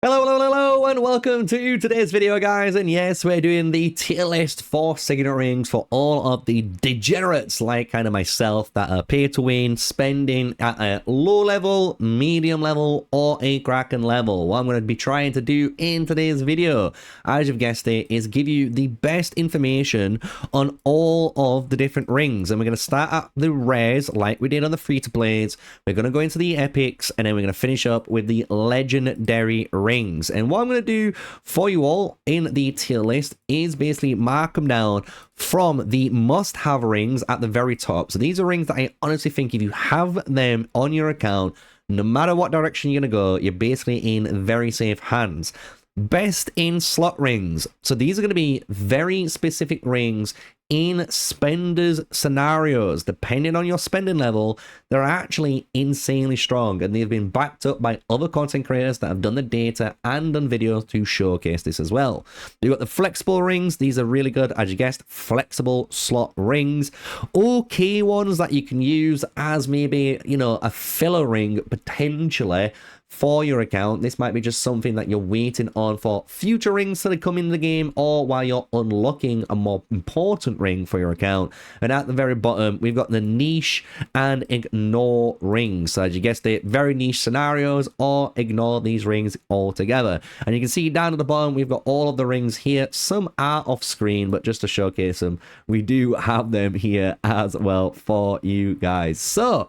Hello, and welcome to today's video, guys. And yes, we're doing the tier list for Signet rings for all of the degenerates like kind of myself that are pay to win, spending at a low level, medium level, or a Kraken level. What I'm going to be trying to do in today's video, as you've guessed it, is give you the best information on all of the different rings. And we're going to start at the rares like we did on the free-to-plays. We're going to go into the epics, and then we're going to finish up with the legendary rings. And what I'm going to do for you all in the tier list is basically mark them down from the must-have rings at the very top. So these are rings that I honestly think if you have them on your account, no matter what direction you're going to go, you're basically in very safe hands. Best in slot rings. So these are going to be very specific rings in spenders scenarios. Depending on your spending level, they're actually insanely strong, and they've been backed up by other content creators that have done the data and done videos to showcase this as well. You've got the flexible rings. These are really good, as you guessed, flexible slot rings. Okay ones that you can use as maybe, you know, a filler ring potentially for your account. This might be just something that you're waiting on for future rings to come in the game, or while you're unlocking a more important ring for your account. And at the very bottom, we've got the niche and ignore rings. So as you guessed it, very niche scenarios, or ignore these rings altogether. And you can see down at the bottom, we've got all of the rings here. Some are off screen, but just to showcase them, we do have them here as well for you guys. So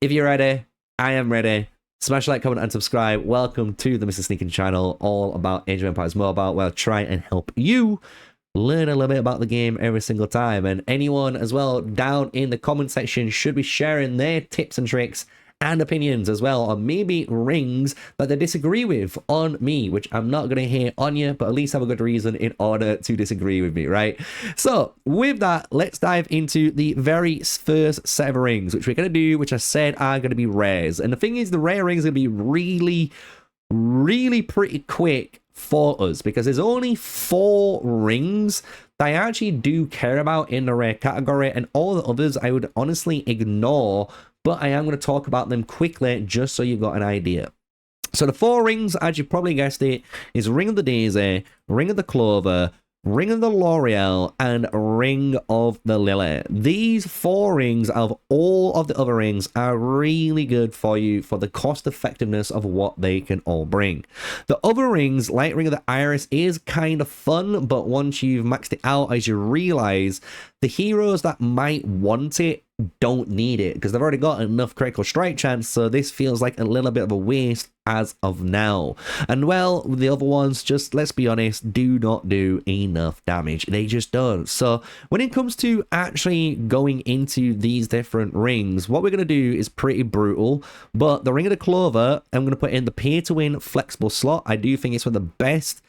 if you're ready, I am ready. Smash like, comment, and subscribe. Welcome to the MrSneakyy channel, all about Age of Empires Mobile, where I'll try and help you learn a little bit about the game every single time. And anyone as well down in the comment section should be sharing their tips and tricks and opinions as well, or maybe rings that they disagree with on me, which I'm not going to hear on you, but at least have a good reason in order to disagree with me, right? So with that, let's dive into the very first set of rings, which we're going to do, which I said are going to be rares. And the thing is, the rare rings are going to be really pretty quick for us, because there's only 4 rings that I actually do care about in the rare category, and all the others I would honestly ignore, but I am going to talk about them quickly just so you've got an idea. So the 4 rings, as you probably guessed it, is Ring of the Daisy, Ring of the Clover, Ring of the L'Oreal, and Ring of the Lily. These 4 rings out of all of the other rings are really good for you for the cost effectiveness of what they can all bring. The other rings, like Ring of the Iris, is kind of fun, but once you've maxed it out, as you realize, the heroes that might want it don't need it because they've already got enough critical strike chance, so this feels like a little bit of a waste as of now. And well, the other ones, just let's be honest, do not do enough damage. They just don't. So when it comes to actually going into these different rings, what we're going to do is pretty brutal. But the Ring of the Clover, I'm going to put in the pay to win flexible slot. I do think it's one of the best,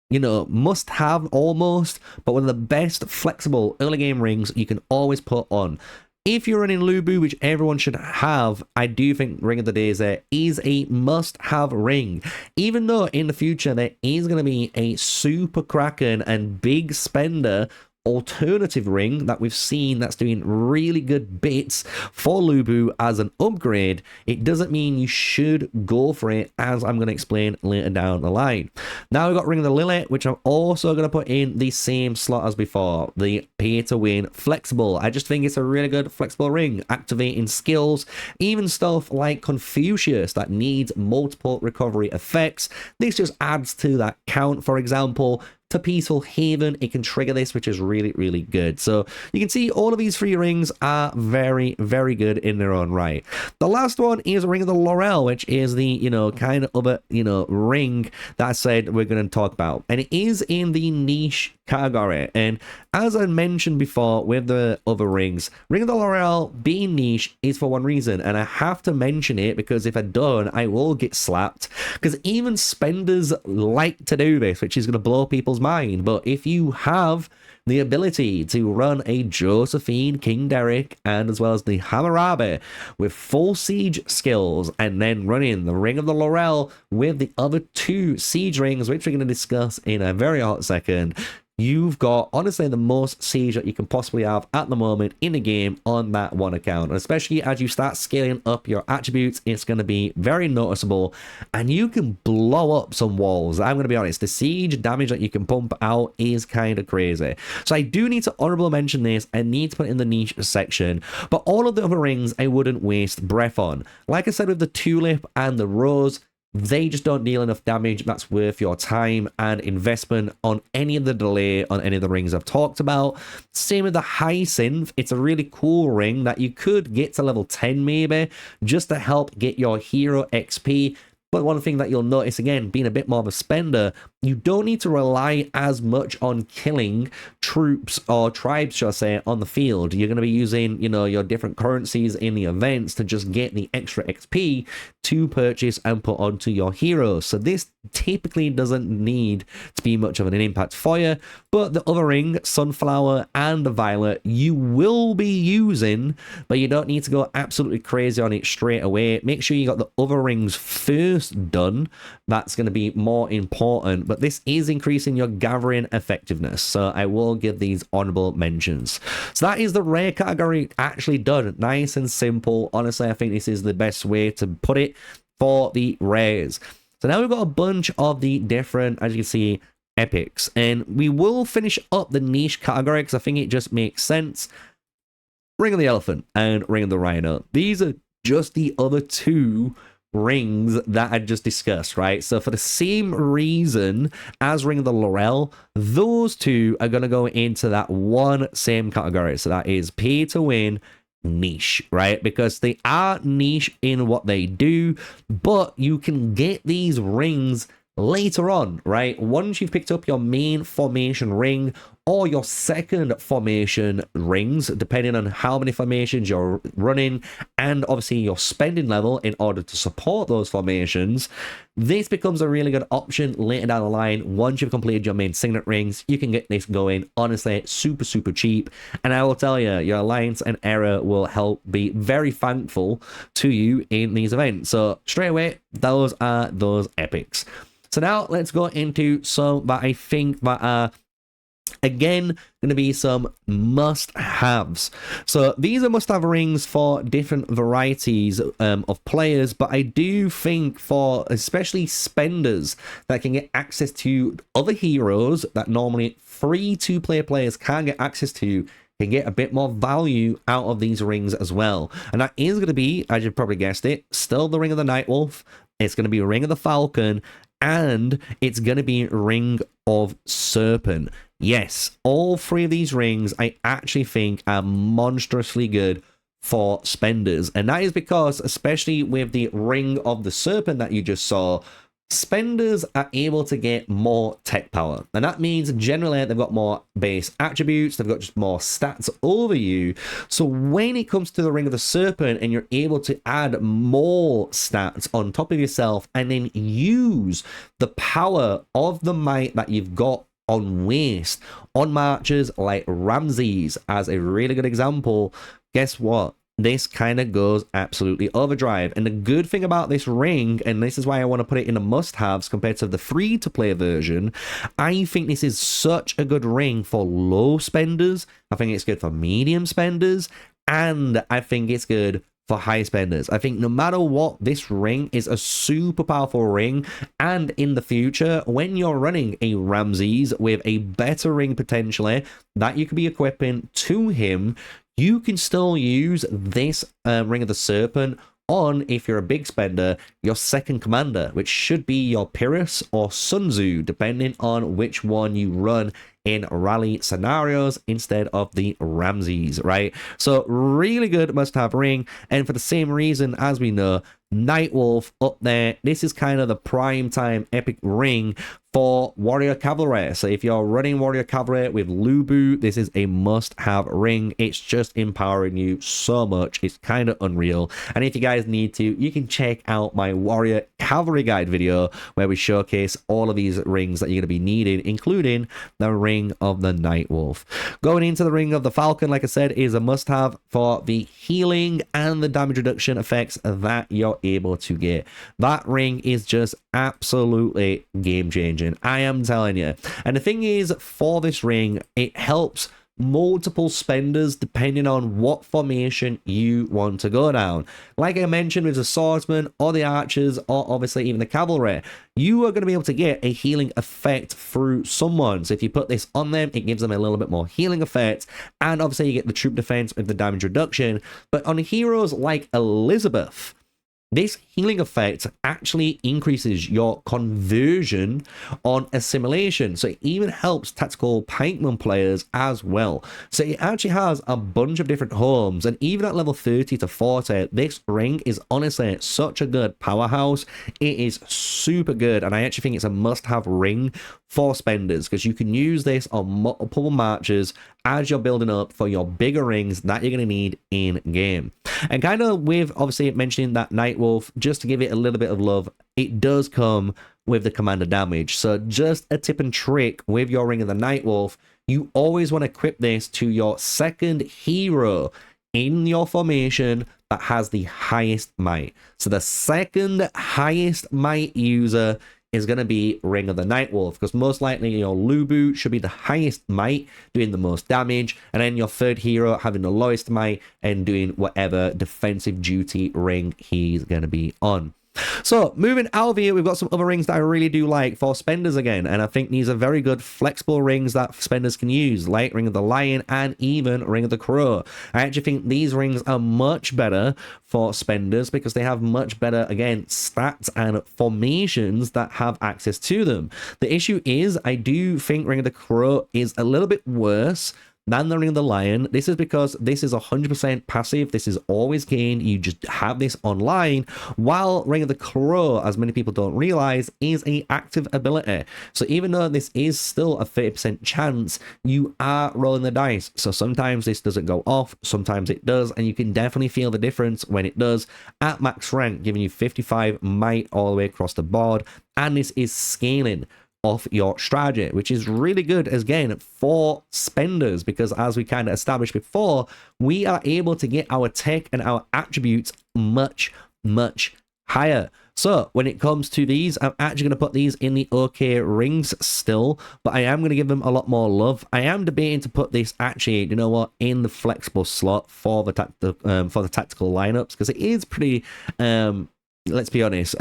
you know, must have almost, but one of the best flexible early game rings you can always put on. If you're running Lubu, which everyone should have, I do think Ring of the Daisy is a must-have ring. Even though in the future there is going to be a super Kraken and big spender alternative ring that we've seen that's doing really good bits for Lubu as an upgrade, it doesn't mean you should go for it, as I'm going to explain later down the line. Now we've got Ring of the Lily, which I'm also going to put in the same slot as before, the pay to win flexible. I just think it's a really good flexible ring, activating skills, even stuff like Confucius that needs multiple recovery effects. This just adds to that count. For example, to Peaceful Haven, it can trigger this, which is really good. So you can see all of these 3 rings are very good in their own right. The last one is Ring of the L'Oreal, which is the, you know, kind of other, you know, ring that I said we're going to talk about, and it is in the niche category. And as I mentioned before with the other rings, Ring of the L'Oreal being niche is for one reason, and I have to mention it because if I don't, I will get slapped, because even spenders like to do this, which is going to blow people's mind. But if you have the ability to run a Josephine, King Derek, and as well as the Hammurabi with full siege skills, and then running the Ring of the Laurel with the other 2 siege rings, which we're going to discuss in a very hot second. You've got, honestly, the most siege that you can possibly have at the moment in the game on that one account. And especially as you start scaling up your attributes, it's going to be very noticeable. And you can blow up some walls. I'm going to be honest, the siege damage that you can pump out is kind of crazy. So I do need to honorable mention this. I need to put it in the niche section. But all of the other rings, I wouldn't waste breath on. Like I said with the Tulip and the Rose, they just don't deal enough damage that's worth your time and investment on any of the delay on any of the rings I've talked about. Same with the Hyacinth. It's a really cool ring that you could get to level 10 maybe, just to help get your hero XP. But one thing that you'll notice, again, being a bit more of a spender, you don't need to rely as much on killing troops or tribes, shall I say, on the field. You're going to be using, you know, your different currencies in the events to just get the extra XP to purchase and put onto your heroes. So this typically doesn't need to be much of an impact for you. But the other ring, Sunflower and the Violet, you will be using, but you don't need to go absolutely crazy on it straight away. Make sure you got the other rings first done. That's going to be more important. But this is increasing your gathering effectiveness, so I will give these honorable mentions. So that is the rare category actually done. Nice and simple. Honestly, I think this is the best way to put it for the rares. So now we've got a bunch of the different, as you can see, epics, and we will finish up the niche category because I think it just makes sense. Ring of the Elephant and Ring of the Rhino. These are just the other 2 rings that I just discussed, right? So for the same reason as Ring of the Laurel, those 2 are going to go into that one same category. So that is pay to win niche, right? Because they are niche in what they do, but you can get these rings later on, right? Once you've picked up your main formation ring or your second formation rings, depending on how many formations you're running and obviously your spending level in order to support those formations, this becomes a really good option later down the line. Once you've completed your main signet rings, you can get this going, honestly, super cheap. And I will tell you, your alliance and error will help be very thankful to you in these events. So straight away, those are those epics. So now let's go into some that I think that are, again, going to be some must-haves. So these are must-have rings for different varieties of players, but I do think for especially spenders that can get access to other heroes that normally free two-player players can't get access to, can get a bit more value out of these rings as well. And that is going to be, as you've probably guessed it, still the Ring of the Nightwolf. It's going to be Ring of the Falcon, and it's going to be Ring of Serpent. Yes, all 3 of these rings I actually think are monstrously good for spenders. And that is because, especially with the Ring of the Serpent that you just saw, spenders are able to get more tech power. And that means generally they've got more base attributes, they've got just more stats over you. So when it comes to the Ring of the Serpent and you're able to add more stats on top of yourself and then use the power of the might that you've got on waste on marchers like Ramses as a really good example, guess what? This kind of goes absolutely overdrive. And the good thing about this ring, and this is why I want to put it in the must-haves compared to the free-to-play version, I think this is such a good ring for low spenders. I think it's good for medium spenders, and I think it's good for high spenders. I think no matter what, this ring is a super powerful ring, and in the future, when you're running a Ramses with a better ring potentially that you could be equipping to him, you can still use this Ring of the Serpent on, if you're a big spender, your second commander, which should be your Pyrrhus or Sun Tzu, depending on which one you run in rally scenarios instead of the Ramses, right? So really good must-have ring, and for the same reason as we know, Nightwolf up there, this is kind of the prime time epic ring for Warrior Cavalry. So if you're running Warrior Cavalry with Lubu, this is a must-have ring. It's just empowering you so much. It's kind of unreal. And if you guys need to, you can check out my Warrior Cavalry guide video where we showcase all of these rings that you're going to be needing, including the Ring of the Nightwolf. Going into the Ring of the Falcon, like I said, is a must-have for the healing and the damage reduction effects that you're able to get. That ring is just absolutely game-changing, I am telling you. And the thing is, for this ring, it helps multiple spenders depending on what formation you want to go down. Like I mentioned with the swordsman or the archers or obviously even the cavalry, you are going to be able to get a healing effect through someone. So if you put this on them, it gives them a little bit more healing effect, and obviously you get the troop defense with the damage reduction. But on heroes like Elizabeth, this healing effect actually increases your conversion on assimilation. So it even helps tactical pikeman players as well. So it actually has a bunch of different homes. And even at level 30 to 40, this ring is honestly such a good powerhouse. It is super good. And I actually think it's a must-have ring for spenders, because you can use this on multiple marches as you're building up for your bigger rings that you're going to need in game. And kind of with obviously mentioning that Nightwolf, just to give it a little bit of love, it does come with the commander damage. So just a tip and trick with your Ring of the Nightwolf, you always want to equip this to your second hero in your formation that has the highest might. So the second highest might user is going to be Ring of the Nightwolf, because most likely your Lubu should be the highest might, doing the most damage, and then your third hero having the lowest might and doing whatever defensive duty ring he's going to be on. So moving out of here, we've got some other rings that I really do like for spenders again, and I think these are very good flexible rings that spenders can use, like Ring of the Lion and even Ring of the Crow. I actually think these rings are much better for spenders because they have much better, again, stats and formations that have access to them. The issue is, I do think Ring of the Crow is a little bit worse than the Ring of the Lion. This is because this is 100% passive. This is always gained. You just have this online, while Ring of the Crow, as many people don't realize, is a active ability. So even though this is still a 30% chance, you are rolling the dice. So sometimes this doesn't go off, sometimes it does, and you can definitely feel the difference when it does at max rank, giving you 55 might all the way across the board. And this is scaling off your strategy, which is really good again for spenders, because as we kind of established before, we are able to get our tech and our attributes much higher. So when it comes to these, I'm actually going to put these in the okay rings still, but I am going to give them a lot more love. I am debating to put this actually, you know what, in the flexible slot for the tactical lineups, because it is pretty let's be honest,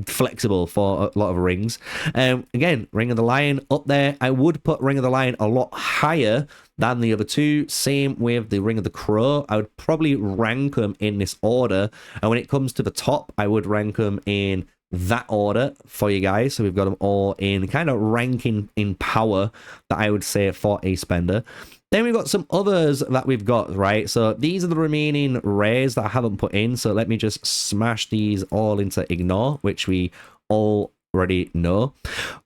flexible for a lot of rings. Again, Ring of the Lion up there. I would put Ring of the Lion a lot higher than the other two. Same with the Ring of the Crow. I would probably rank them in this order. And when it comes to the top, I would rank them in that order for you guys. So we've got them all in kind of ranking in power that I would say for a spender. Then we've got some others that we've got, right? So these are the remaining rares that I haven't put in. So let me just smash these all into ignore, which we already know.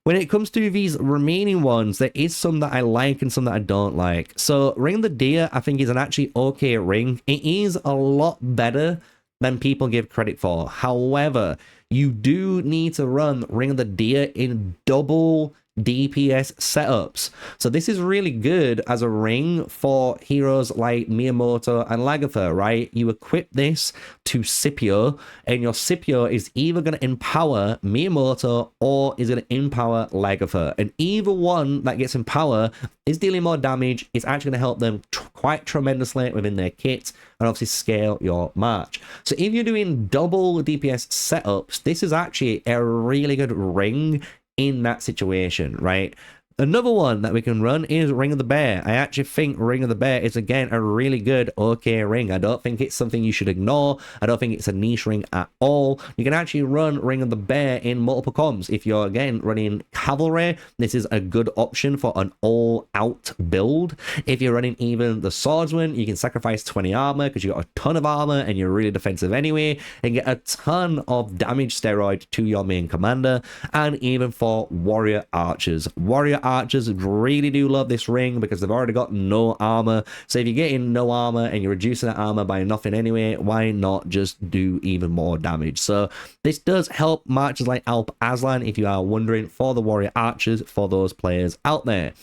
When it comes to these remaining ones, there is some that I like and some that I don't like. So Ring of the Deer, I think, is an actually okay ring. It is a lot better than people give credit for. However, you do need to run Ring of the Deer in double DPS setups. So this is really good as a ring for heroes like Miyamoto and Lagertha, right? You equip this to Scipio, and your Scipio is either going to empower Miyamoto or is going to empower Lagertha. And either one that gets empower is dealing more damage. It's actually going to help them quite tremendously within their kit and obviously scale your march. So if you're doing double DPS setups, this is actually a really good ring in that situation, right? Another one that we can run is Ring of the Bear. I actually think Ring of the Bear is, again, a really good, okay ring. I don't think it's something you should ignore. I don't think it's a niche ring at all. You can actually run Ring of the Bear in multiple comms. If you're, again, running Cavalry, this is a good option for an all-out build. If you're running even the Swordsman, you can sacrifice 20 armor because you got a ton of armor and you're really defensive anyway, and get a ton of damage steroid to your main commander. And even for Warrior Archers. Warrior Archers really do love this ring because they've already got no armor. So if you're getting no armor and you're reducing that armor by nothing anyway, why not just do even more damage? So this does help marchers like Alp Aslan, if you are wondering, for the Warrior Archers, for those players out there.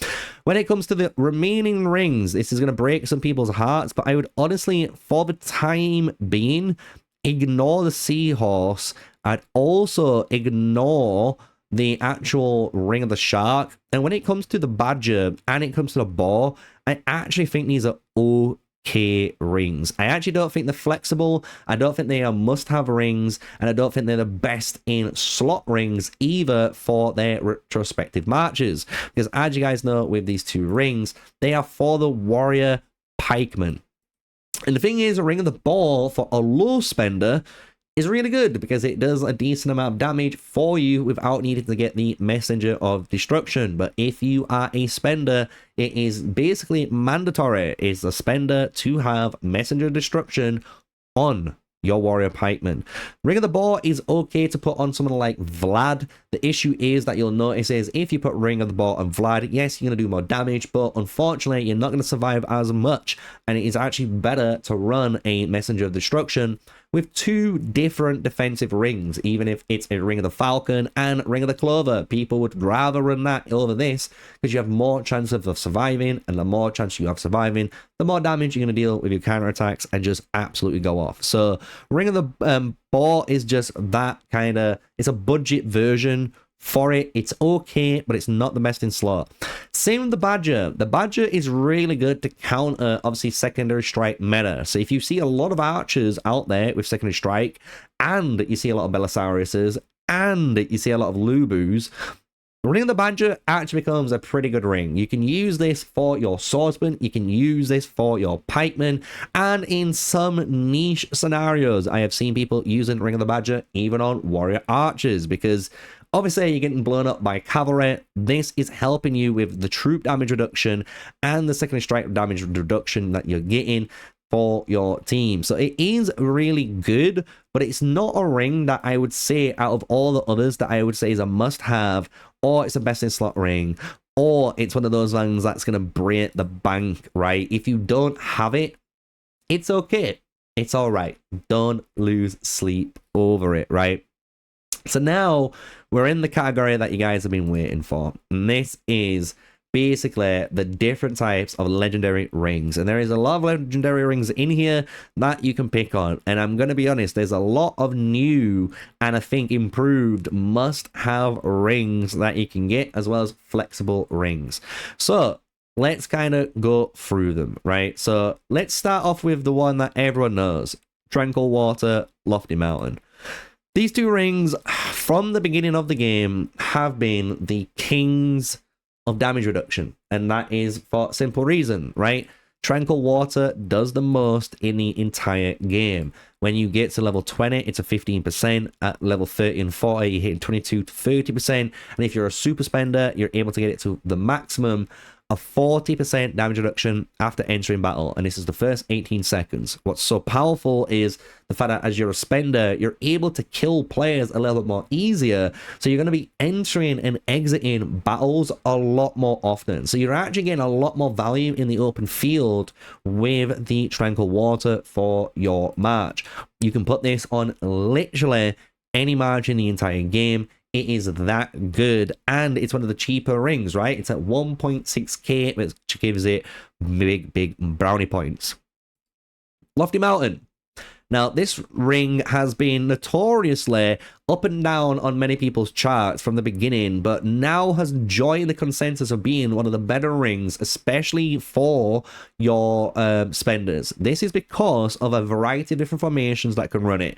When it comes to the remaining rings, this is going to break some people's hearts, but I would honestly, for the time being, ignore the Seahorse. I'd also ignore the actual Ring of the Shark. And when it comes to the Badger and it comes to the Boar, I actually think these are okay rings. I actually don't think they're flexible. I don't think they are must-have rings, and I don't think they're the best in slot rings either for their retrospective marches. Because as you guys know, with these two rings, they are for the Warrior Pikeman. And the thing is, a Ring of the Boar for a low spender is really good because it does a decent amount of damage for you without needing to get the Messenger of Destruction. But if you are a spender, it is basically mandatory as a spender to have Messenger of Destruction on your Warrior Pikeman. Ring of the Boar is okay to put on someone like Vlad. The issue is that you'll notice is if you put Ring of the Boar on Vlad, yes, you're going to do more damage, but unfortunately, you're not going to survive as much. And it is actually better to run a Messenger of Destruction with two different defensive rings, even if it's a Ring of the Falcon and Ring of the Clover. People would rather run that over this because you have more chance of surviving, and the more chance you have surviving, the more damage you're going to deal with your counterattacks and just absolutely go off. So Ring of the Boar is just that kind of, it's a budget version for it. It's okay, but it's not the best in slot. Same with the Badger. The Badger is really good to counter, obviously, secondary strike meta. So if you see a lot of archers out there with secondary strike, and you see a lot of Belisariuses, and you see a lot of Lubus, Ring of the Badger actually becomes a pretty good ring. You can use this for your swordsman, you can use this for your pikeman, and in some niche scenarios, I have seen people using Ring of the Badger even on warrior archers, because obviously you're getting blown up by cavalry. This is helping you with the troop damage reduction and the secondary strike damage reduction that you're getting for your team. So it is really good, but it's not a ring that I would say out of all the others that I would say is a must-have, or it's a best in slot ring, or it's one of those rings that's going to break the bank, right? If you don't have it, it's okay. It's all right. Don't lose sleep over it, right? So now we're in the category that you guys have been waiting for. And this is basically the different types of legendary rings. And there is a lot of legendary rings in here that you can pick on. And I'm going to be honest, there's a lot of new and I think improved must-have rings that you can get, as well as flexible rings. So let's kind of go through them, right? So let's start off with the one that everyone knows. Tranquil Water, Lofty Mountain. These two rings, from the beginning of the game, have been the kings of damage reduction. And that is for simple reason, right? Tranquil Water does the most in the entire game. When you get to level 20, it's a 15%. At level 30 and 40, you're hitting 22 to 30%. And if you're a super spender, you're able to get it to the maximum of 40% damage reduction after entering battle, and this is the first 18 seconds. What's so powerful is the fact that as you're a spender, you're able to kill players a little bit more easier, so you're going to be entering and exiting battles a lot more often. So you're actually getting a lot more value in the open field with the Tranquil Water for your march. You can put this on literally any march in the entire game. It is that good, and it's one of the cheaper rings, right? It's at 1.6k, which gives it big brownie points. Lofty Mountain. Now, this ring has been notoriously up and down on many people's charts from the beginning, but now has joined the consensus of being one of the better rings, especially for your spenders. This is because of a variety of different formations that can run it.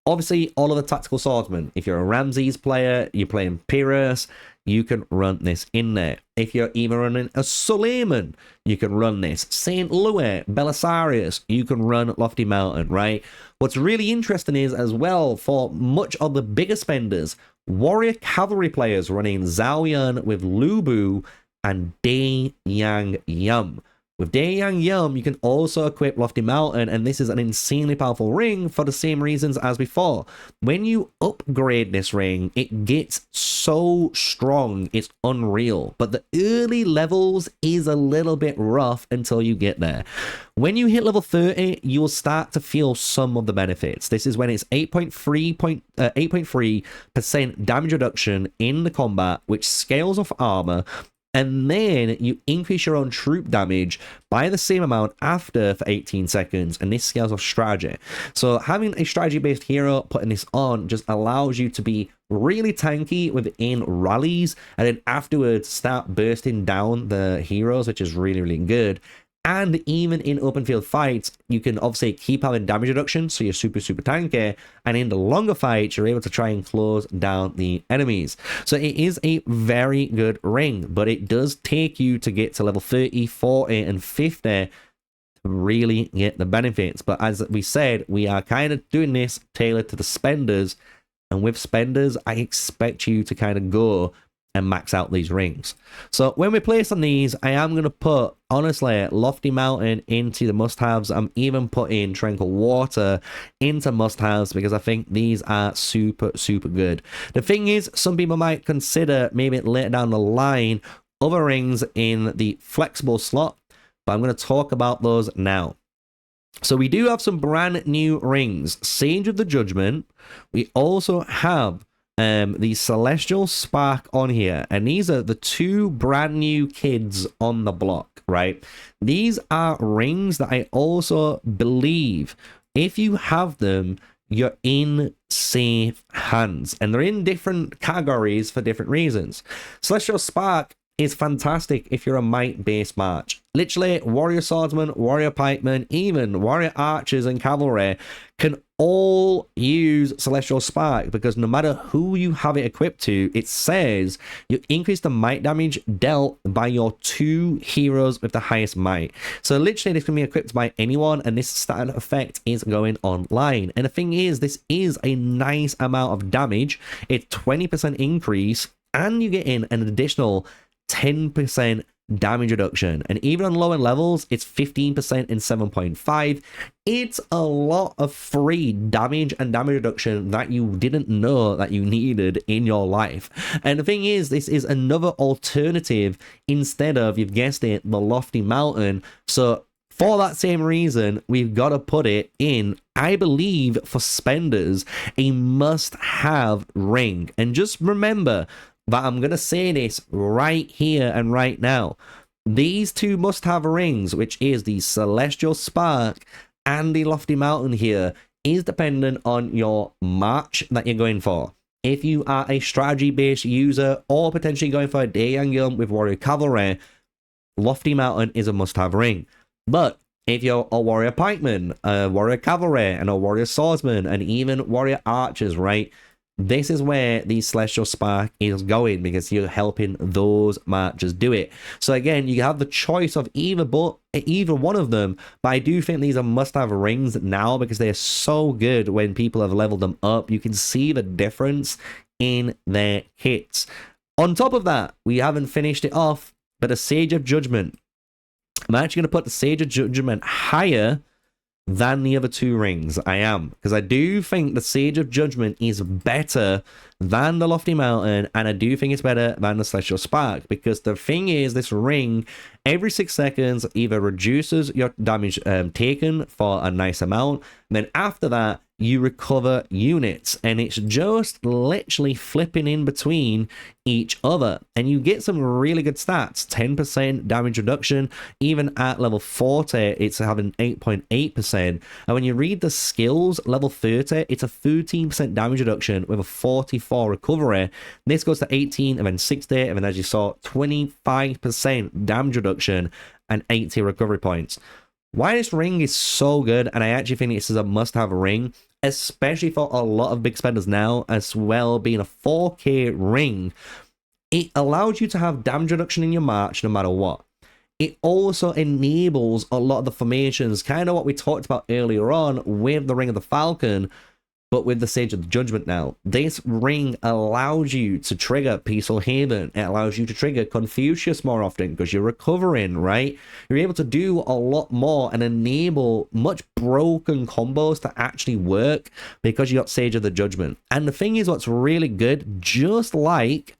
Obviously, all of the tactical swordsmen. If you're a Ramses player, you're playing Pyrrhus, you can run this in there. If you're even running a Suleiman, you can run this. St. Louis, Belisarius, you can run Lofty Mountain, right? What's really interesting is, as well, for much of the bigger spenders, warrior cavalry players running Zhao Yun with Lubu and Dai Yang Yum. With Dai Yang Yum, you can also equip Lofty Mountain, and this is an insanely powerful ring for the same reasons as before. When you upgrade this ring, it gets so strong, it's unreal. But the early levels is a little bit rough until you get there. When you hit level 30, you'll start to feel some of the benefits. This is when it's 8.3% damage reduction in the combat, which scales off armor. And then you increase your own troop damage by the same amount after for 18 seconds, and this scales off strategy. So having a strategy-based hero, putting this on, just allows you to be really tanky within rallies, and then afterwards start bursting down the heroes, which is really, really good. And even in open field fights, you can obviously keep having damage reduction, so you're super, super tanky. And in the longer fights, you're able to try and close down the enemies. So it is a very good ring, but it does take you to get to level 30, 40, and 50 to really get the benefits. But as we said, we are kind of doing this tailored to the spenders. And with spenders, I expect you to kind of go and max out these rings. So when we place on these, I am going to put, honestly, Lofty Mountain into the must-haves. I'm even putting Tranquil Water into must-haves because I think these are super, super good. The thing is, some people might consider maybe later down the line other rings in the flexible slot, but I'm going to talk about those now. So we do have some brand new rings. Sage of the Judgment. We also have the Celestial Spark on here, and these are the two brand new kids on the block, right? These are rings that I also believe if you have them, you're in safe hands, and they're in different categories for different reasons. Celestial Spark is fantastic if you're a might-based march. Literally, warrior swordsmen, warrior pikemen, even warrior archers and cavalry can all use Celestial Spark, because no matter who you have it equipped to, it says you increase the might damage dealt by your two heroes with the highest might. So literally, this can be equipped by anyone, and this standard effect is going online. And the thing is, this is a nice amount of damage. It's 20% increase, and you get in an additional 10% damage reduction, and even on lower levels it's 15% in 7.5. It's a lot of free damage and damage reduction that you didn't know that you needed in your life. And the thing is, this is another alternative instead of, you've guessed it, the Lofty Mountain. So for that same reason, we've got to put it in, I believe, for spenders, a must-have ring. And just remember that I'm going to say this right here and right now. These two must-have rings, which is the Celestial Spark and the Lofty Mountain here, is dependent on your march that you're going for. If you are a strategy-based user or potentially going for a Dai Yang Yum with warrior cavalry, Lofty Mountain is a must-have ring. But if you're a warrior pikeman, a warrior cavalry, and a warrior swordsman, and even warrior archers, right? This is where the Celestial Spark is going, because you're helping those marchers do it. So again, you have the choice of either one of them, but I do think these are must-have rings now because they're so good when people have leveled them up. You can see the difference in their hits. On top of that, we haven't finished it off, but a Sage of Judgment. I'm actually going to put the Sage of Judgment higher than the other two rings. I am, because I do think the Sage of Judgment is better than the Lofty Mountain, and I do think it's better than the Celestial Spark, because the thing is, this ring every 6 seconds either reduces your damage taken for a nice amount, and then after that you recover units, and it's just literally flipping in between each other, and you get some really good stats. 10% damage reduction, even at level 40 it's having 8.8%, and when you read the skills, level 30 it's a 13% damage reduction with a 44 recovery. This goes to 18 and then 60, and then as you saw, 25% damage reduction and 80 recovery points. Why this ring is so good, and I actually think this is a must-have ring, especially for a lot of big spenders now, as well being a 4K ring, it allows you to have damage reduction in your march no matter what. It also enables a lot of the formations, kind of what we talked about earlier on with the Ring of the Falcon, but with the Sage of the Judgment now. This ring allows you to trigger Peaceful Haven. It allows you to trigger Confucius more often because you're recovering, right? You're able to do a lot more and enable much broken combos to actually work because you got Sage of the Judgment. And the thing is, what's really good, just like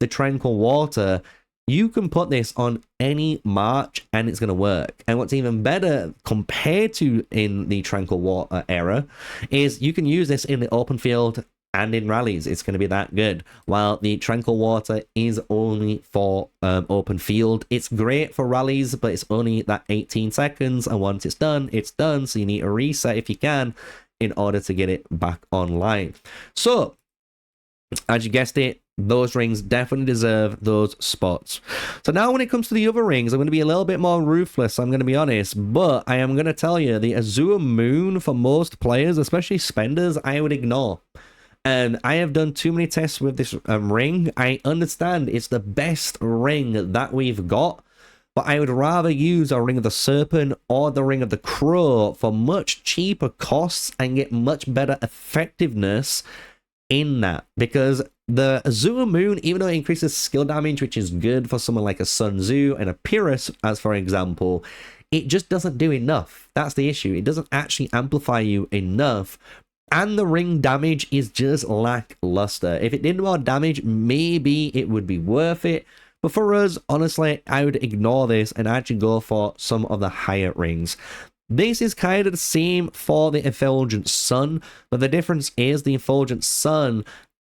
the Tranquil Water, you can put this on any march and it's going to work. And what's even better compared to in the Tranquil Water era is you can use this in the open field and in rallies. It's going to be that good. While the Tranquil Water is only for open field, it's great for rallies, but it's only that 18 seconds. And once it's done, so you need a reset if you can in order to get it back online. So, as you guessed it, those rings definitely deserve those spots. So now when it comes to the other rings, I'm going to be a little bit more ruthless, I'm going to be honest, but I am going to tell you the Azure Moon for most players, especially spenders, I would ignore. And I have done too many tests with this ring. I understand it's the best ring that we've got, but I would rather use a Ring of the Serpent or the Ring of the Crow for much cheaper costs and get much better effectiveness in that, because the Azure Moon, even though it increases skill damage, which is good for someone like a Sun Tzu and a Pyrrhus, as for example, it just doesn't do enough. That's the issue. It doesn't actually amplify you enough, and the ring damage is just lackluster. If it did more damage, maybe it would be worth it, but for us, honestly, I would ignore this and actually go for some of the higher rings. This is kind of the same for the Effulgent Sun, but the difference is the Effulgent Sun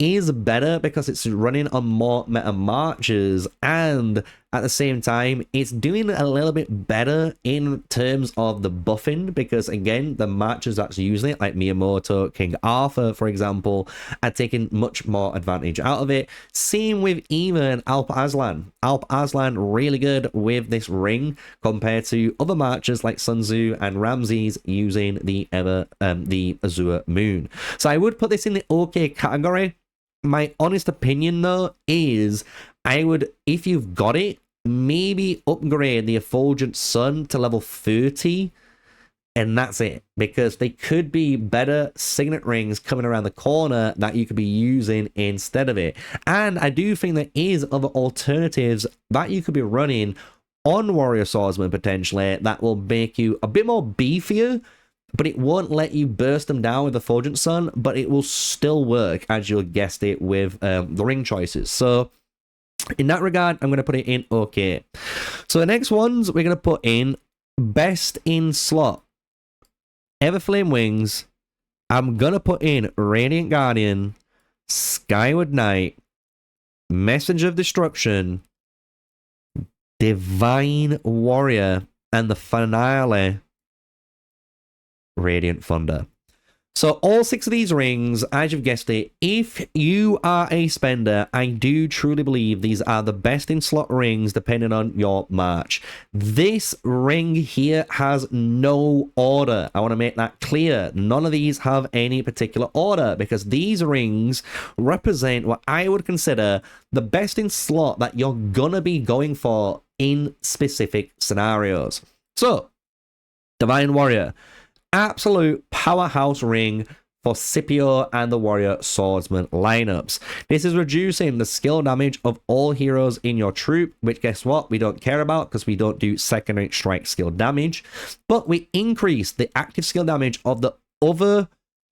is better because it's running on more meta marches, and at the same time it's doing a little bit better in terms of the buffing, because again, the marches that's using it, like Miyamoto, King Arthur for example, are taking much more advantage out of it. Same with even Alp Aslan. Alp Aslan really good with this ring compared to other marches like Sun Tzu and Ramses using the Azure Moon. So I would put this in the okay category. My honest opinion though is I would, if you've got it, maybe upgrade the Effulgent Sun to level 30 and that's it, because they could be better signet rings coming around the corner that you could be using instead of it. And I do think there is other alternatives that you could be running on Warrior Swordsman potentially that will make you a bit more beefier, but it won't let you burst them down with the Effulgent Sun, but it will still work, as you guessed it, with the ring choices. So in that regard, I'm going to put it in okay. So the next ones we're going to put in best in slot. Everflame Wings. I'm going to put in Radiant Guardian, Skyward Knight, Messenger of Destruction, Divine Warrior, and the finale, Radiant Thunder. So all 6 of these rings, as you've guessed it, if you are a spender, I do truly believe these are the best in slot rings depending on your march. This ring here has no order. I want to make that clear. None of these have any particular order, because these rings represent what I would consider the best in slot that you're gonna be going for in specific scenarios. So, Divine Warrior, absolute powerhouse ring for Scipio and the Warrior Swordsman lineups. This is reducing the skill damage of all heroes in your troop, which guess what? We don't care about because we don't do secondary strike skill damage, but we increase the active skill damage of the other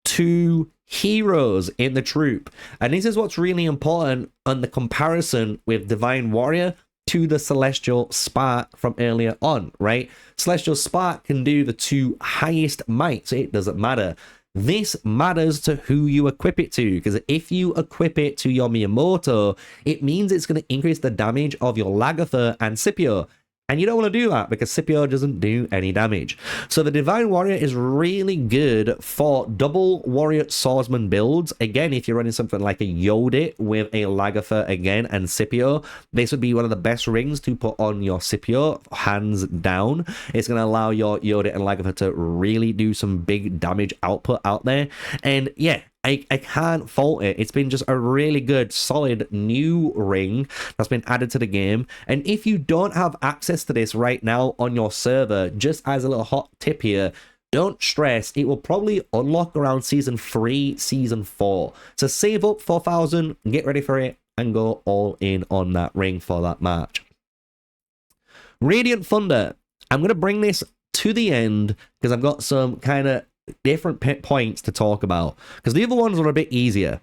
2 heroes in the troop. And this is what's really important on the comparison with Divine Warrior to the Celestial Spark from earlier on, right? Celestial Spark can do the 2 highest mights. It doesn't matter. This matters to who you equip it to, because if you equip it to your Miyamoto, it means it's going to increase the damage of your Lagatha and Scipio. And you don't want to do that because Scipio doesn't do any damage. So the Divine Warrior is really good for double Warrior Swordsman builds. Again, if you're running something like a Yodit with a Lagertha again and Scipio, this would be one of the best rings to put on your Scipio, hands down. It's going to allow your Yodit and Lagertha to really do some big damage output out there. And yeah, I can't fault it. It's been just a really good, solid new ring that's been added to the game. And if you don't have access to this right now on your server, just as a little hot tip here, don't stress. It will probably unlock around Season 3, Season 4. So save up 4,000, get ready for it, and go all in on that ring for that match. Radiant Thunder. I'm going to bring this to the end because I've got some kind of different points to talk about, because the other ones are a bit easier.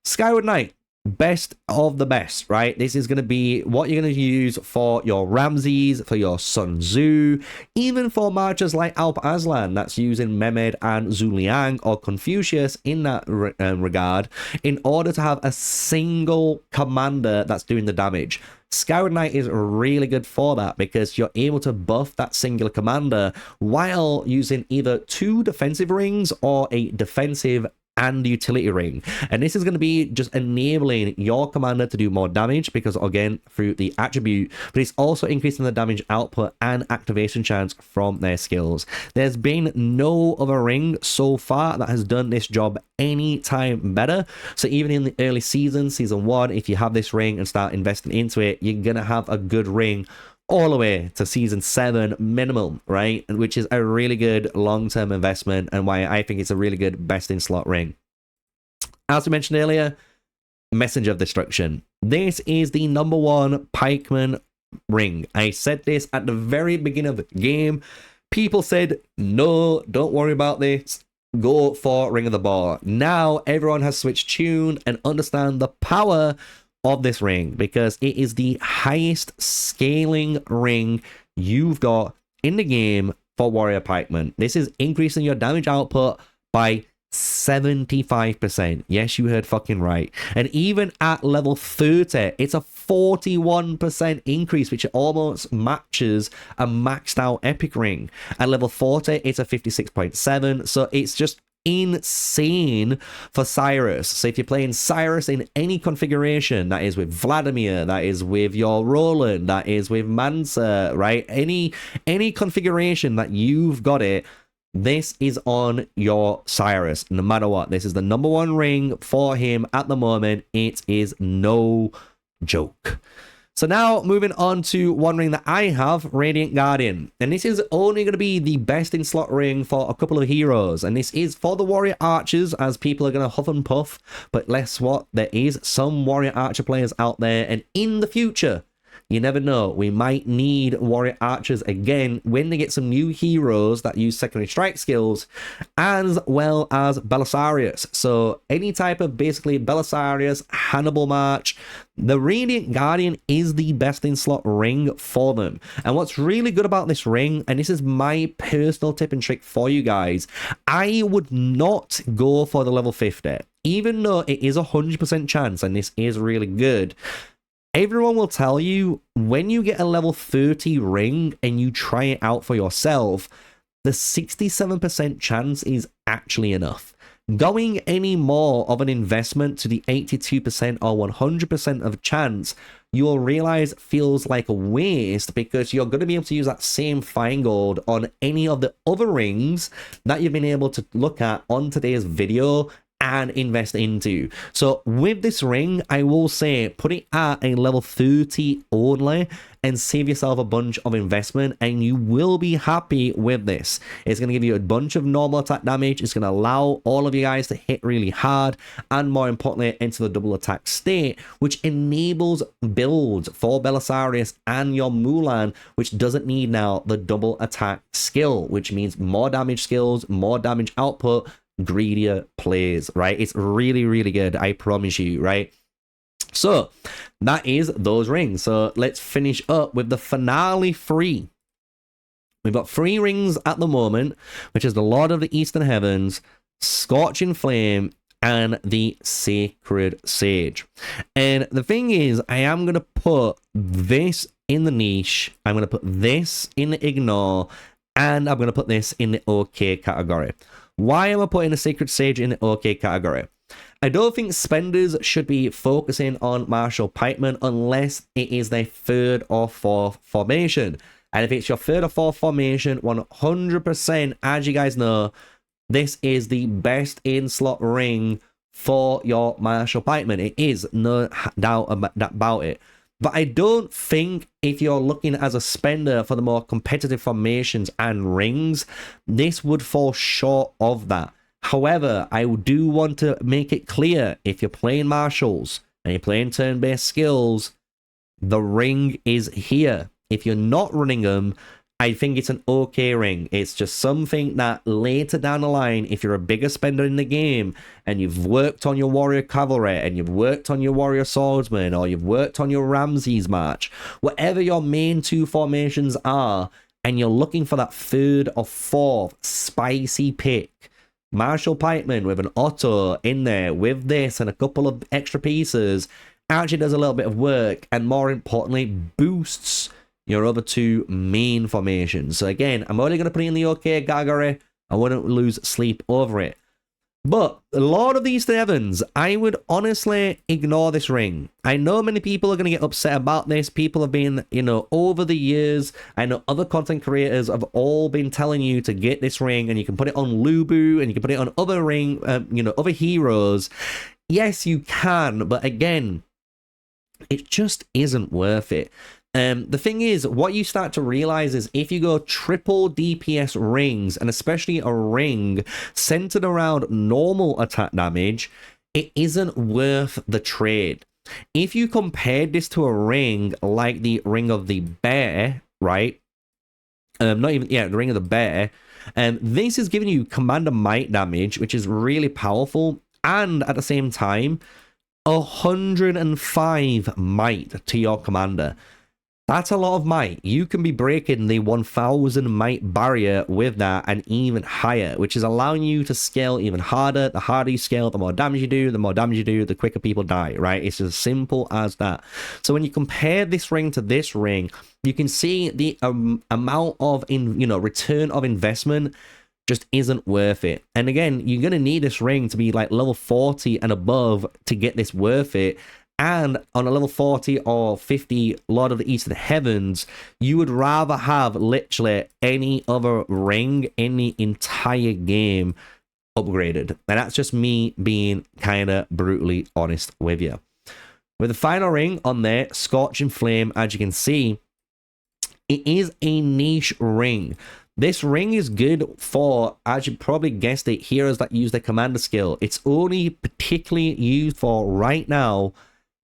Skyward Knight, best of the best, right? This is going to be what you're going to use for your Ramses, for your Sun Tzu, even for marchers like Alp Aslan that's using Mehmed and Zuliang or Confucius in that regard, in order to have a single commander that's doing the damage. Skyward Knight is really good for that because you're able to buff that singular commander while using either 2 defensive rings or a defensive and utility ring. And this is going to be just enabling your commander to do more damage because, again, through the attribute, but it's also increasing the damage output and activation chance from their skills. There's been no other ring so far that has done this job any time better. So even in the early season, Season 1, if you have this ring and start investing into it, you're going to have a good ring all the way to Season 7 minimum, right? Which is a really good long-term investment and why I think it's a really good best-in-slot ring. As we mentioned earlier, Messenger of Destruction. This is the #1 pikeman ring. I said this at the very beginning of the game. People said, no, don't worry about this. Go for Ring of the Boar. Now everyone has switched tune and understand the power of this ring because it is the highest scaling ring you've got in the game for Warrior Pikeman. This is increasing your damage output by 75%. Yes, you heard fucking right. And even at level 30, it's a 41% increase, which almost matches a maxed out epic ring. At level 40, it's a 56.7. So it's just insane for Cyrus. So if you're playing Cyrus in any configuration, that is with Vladimir, that is with your Roland, that is with Mansa, right? Any configuration that you've got it, this is on your Cyrus, no matter what. This is the #1 ring for him at the moment. It is no joke. So now moving on to one ring that I have, Radiant Guardian. And this is only going to be the best in slot ring for a couple of heroes. And this is for the Warrior Archers, as people are going to huff and puff. But guess what? There is some Warrior Archer players out there. And in the future, you never know, we might need Warrior Archers again when they get some new heroes that use secondary strike skills, as well as Belisarius. So any type of basically Belisarius, Hannibal March, the Radiant Guardian is the best in slot ring for them. And what's really good about this ring, and this is my personal tip and trick for you guys, I would not go for the level 50, even though it is a 100% chance, and this is really good. Everyone will tell you when you get a level 30 ring and you try it out for yourself, the 67% chance is actually enough. Going any more of an investment to the 82% or 100% of chance, you will realize feels like a waste because you're going to be able to use that same fine gold on any of the other rings that you've been able to look at on today's video and invest into. So with this ring, I will say put it at a level 30 only and save yourself a bunch of investment and you will be happy with this. It's going to give you a bunch of normal attack damage. It's going to allow all of you guys to hit really hard and more importantly into the double attack state, which enables builds for Belisarius and your Mulan, which doesn't need now the double attack skill, which means more damage skills, more damage output, greedier plays, right? It's really, really good, I promise you, right? So that is those rings. So let's finish up with the finale 3. We've got 3 rings at the moment, which is the Lord of the Eastern Heavens, Scorching Flame, and the Sacred Sage. And the thing is, I am going to put this in the niche. I'm going to put this in the ignore. And I'm going to put this in the okay category. Why am I putting the Sacred Sage in the okay category? I don't think spenders should be focusing on Marshall Pikeman unless it is their third or fourth formation. And if it's your third or fourth formation, 100%, as you guys know, this is the best in-slot ring for your Marshall Pikeman. It is, no doubt about it. But I don't think if you're looking as a spender for the more competitive formations and rings, this would fall short of that. However, I do want to make it clear, if you're playing marshals and you're playing turn-based skills, the ring is here. If you're not running them, I think it's an okay ring. It's just something that later down the line, if you're a bigger spender in the game and you've worked on your warrior cavalry and you've worked on your warrior swordsman or you've worked on your Ramses march, whatever your main two formations are, and you're looking for that third or fourth spicy pick, Marshall Pikeman with an auto in there with this and a couple of extra pieces actually does a little bit of work and more importantly boosts your other two main formations. So again, I'm only going to put it in the okay category. I wouldn't lose sleep over it. But a lot of these sevens, I would honestly ignore this ring. I know many people are going to get upset about this. People have been, you know, over the years, I know other content creators have all been telling you to get this ring and you can put it on Lubu and you can put it on other ring, you know, other heroes. Yes, you can, but again, it just isn't worth it. The thing is, what you start to realize is if you go triple DPS rings, and especially a ring centered around normal attack damage, it isn't worth the trade. If you compared this to a ring like the Ring of the Bear, right? The Ring of the Bear, this is giving you Commander Might damage, which is really powerful, and at the same time, 105 might to your commander. That's a lot of might. You can be breaking the 1000 might barrier with that and even higher, which is allowing you to scale even harder. The harder you scale, the more damage you do. The more damage you do, the quicker people die, right? It's as simple as that. So when you compare this ring to this ring, you can see the amount of, return of investment just isn't worth it. And again, you're going to need this ring to be like level 40 and above to get this worth it. And on a level 40 or 50 Lord of the Eastern Heavens, you would rather have literally any other ring in the entire game upgraded. And that's just me being kind of brutally honest with you. With the final ring on there, Scorching Flame, as you can see, it is a niche ring. This ring is good for, as you probably guessed it, heroes that use their commander skill. It's only particularly used for right now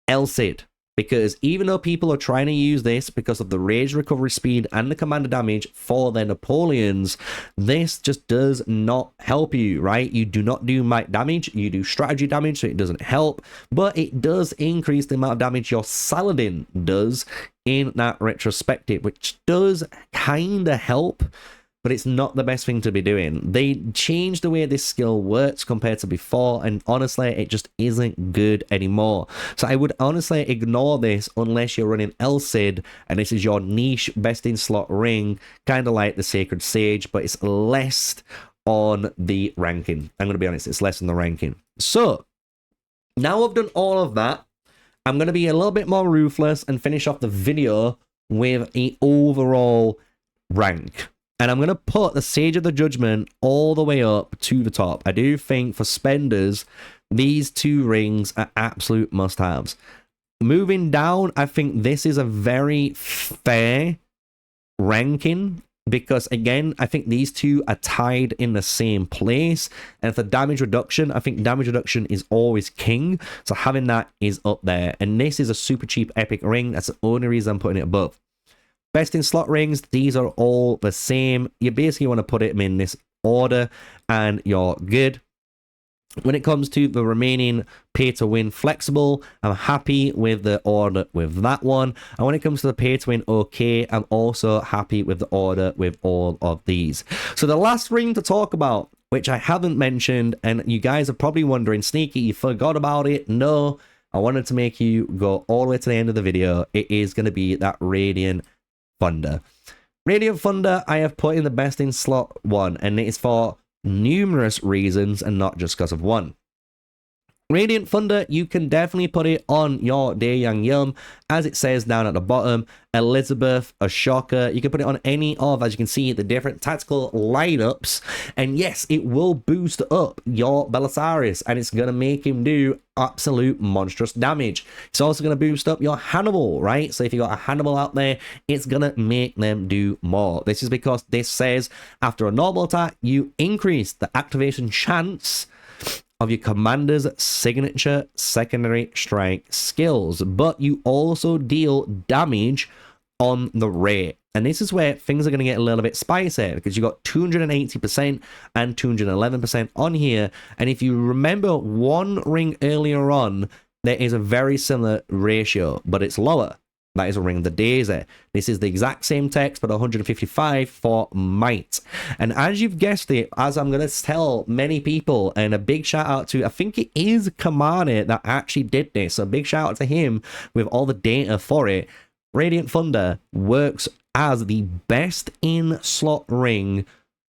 El Cid, because even though people are trying to use this because of the rage recovery speed and the commander damage for their Napoleons, this just does not help you, right? You do not do might damage, you do strategy damage, so it doesn't help, but it does increase the amount of damage your Saladin does in that retrospective, which does kind of help, but it's not the best thing to be doing. They changed the way this skill works compared to before, and honestly, it just isn't good anymore. So I would honestly ignore this unless you're running El Cid, and this is your niche best in slot ring, kind of like the Sacred Sage, but it's less on the ranking. I'm going to be honest, it's less on the ranking. So, now I've done all of that, I'm going to be a little bit more ruthless and finish off the video with an overall rank. And I'm going to put the Sage of the Judgment all the way up to the top. I do think for spenders, these two rings are absolute must-haves. Moving down, I think this is a very fair ranking because, again, I think these two are tied in the same place. And for damage reduction, I think damage reduction is always king. So having that is up there. And this is a super cheap epic ring. That's the only reason I'm putting it above. Best in slot rings, these are all the same. You basically want to put them in this order and you're good. When it comes to the remaining pay to win flexible, I'm happy with the order with that one. And when it comes to the pay to win okay, I'm also happy with the order with all of these. So the last ring to talk about, which I haven't mentioned, and you guys are probably wondering, Sneaky, you forgot about it? No, I wanted to make you go all the way to the end of the video. It is going to be that Radiant Thunder. Radiant Thunder, I have put in the best in slot 1, and it is for numerous reasons and not just because of one. Radiant Thunder, you can definitely put it on your Daeyang Yum, as it says down at the bottom. Elizabeth, Ashoka, you can put it on any of, as you can see, the different tactical lineups. And yes, it will boost up your Belisarius, and it's going to make him do absolute monstrous damage. It's also going to boost up your Hannibal, right? So if you got a Hannibal out there, it's going to make them do more. This is because this says after a normal attack, you increase the activation chance of your commander's signature secondary strike skills, but you also deal damage on the rate. And this is where things are going to get a little bit spicy, because you got 280% and 211% on here. And if you remember one ring earlier on, there is a very similar ratio, but it's lower. That is a Ring of the Daisy. This is the exact same text, but 155 for Might. And as you've guessed it, as I'm going to tell many people, and a big shout out to, I think it is Kamane that actually did this. So a big shout out to him with all the data for it. Radiant Thunder works as the best in slot ring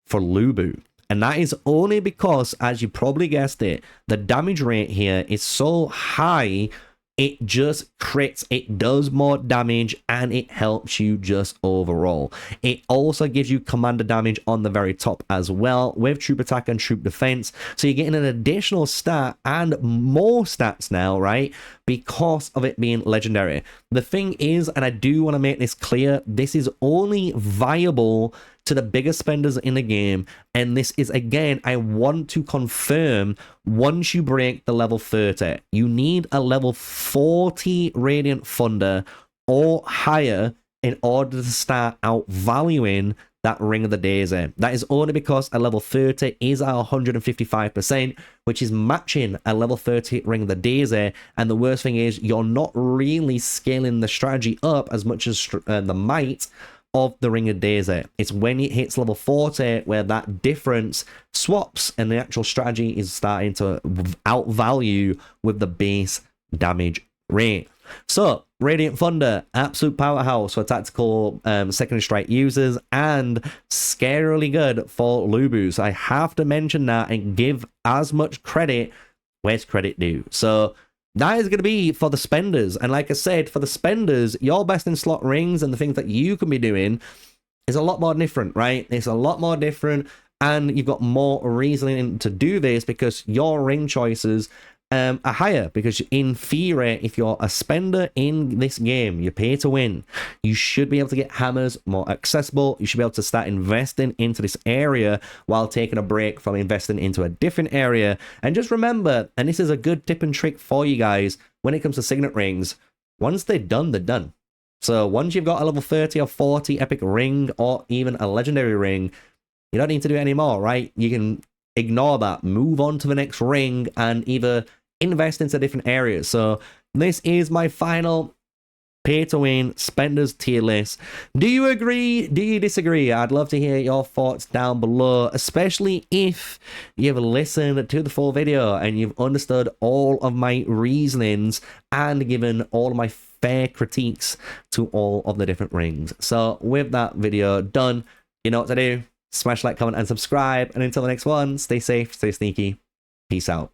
for Lubu. And that is only because, as you probably guessed it, the damage rate here is so high. It just crits, it does more damage, and it helps you just overall. It also gives you commander damage on the very top as well, with troop attack and troop defense. So you're getting an additional stat and more stats now, right? Because of it being legendary. The thing is, and I do want to make this clear, this is only viable to the bigger spenders in the game, and this is, again, I want to confirm, once you break the level 30, you need a level 40 Radiant Thunder or higher in order to start outvaluing that Ring of the Daisy. That is only because a level 30 is at 155%, which is matching a level 30 Ring of the Daisy. And the worst thing is, you're not really scaling the strategy up as much as the might of the Ring of Daisy. It's when it hits level 40 where that difference swaps and the actual strategy is starting to outvalue with the base damage rate. So Radiant Thunder, absolute powerhouse for tactical secondary strike users, and scarily good for Lubus. I have to mention that and give as much credit where's credit due. So that is going to be for the spenders. And like I said, for the spenders, your best in slot rings and the things that you can be doing is a lot more different, right? It's a lot more different, and you've got more reasoning to do this because your ring choices are higher. Because in theory, if you're a spender in this game, you pay to win, you should be able to get hammers more accessible. You should be able to start investing into this area while taking a break from investing into a different area. And just remember, and this is a good tip and trick for you guys, when it comes to signet rings, once they're done, they're done. So once you've got a level 30 or 40 epic ring, or even a legendary ring, you don't need to do it anymore, right? You can ignore that, move on to the next ring, and either invest into different areas. So this is my final pay to win spenders tier list. Do you agree? Do you disagree? I'd love to hear your thoughts down below, especially if you've listened to the full video and you've understood all of my reasonings and given all of my fair critiques to all of the different rings. So with that video done, you know what to do. Smash like, comment, and subscribe. And until the next one, stay safe, stay sneaky. Peace out.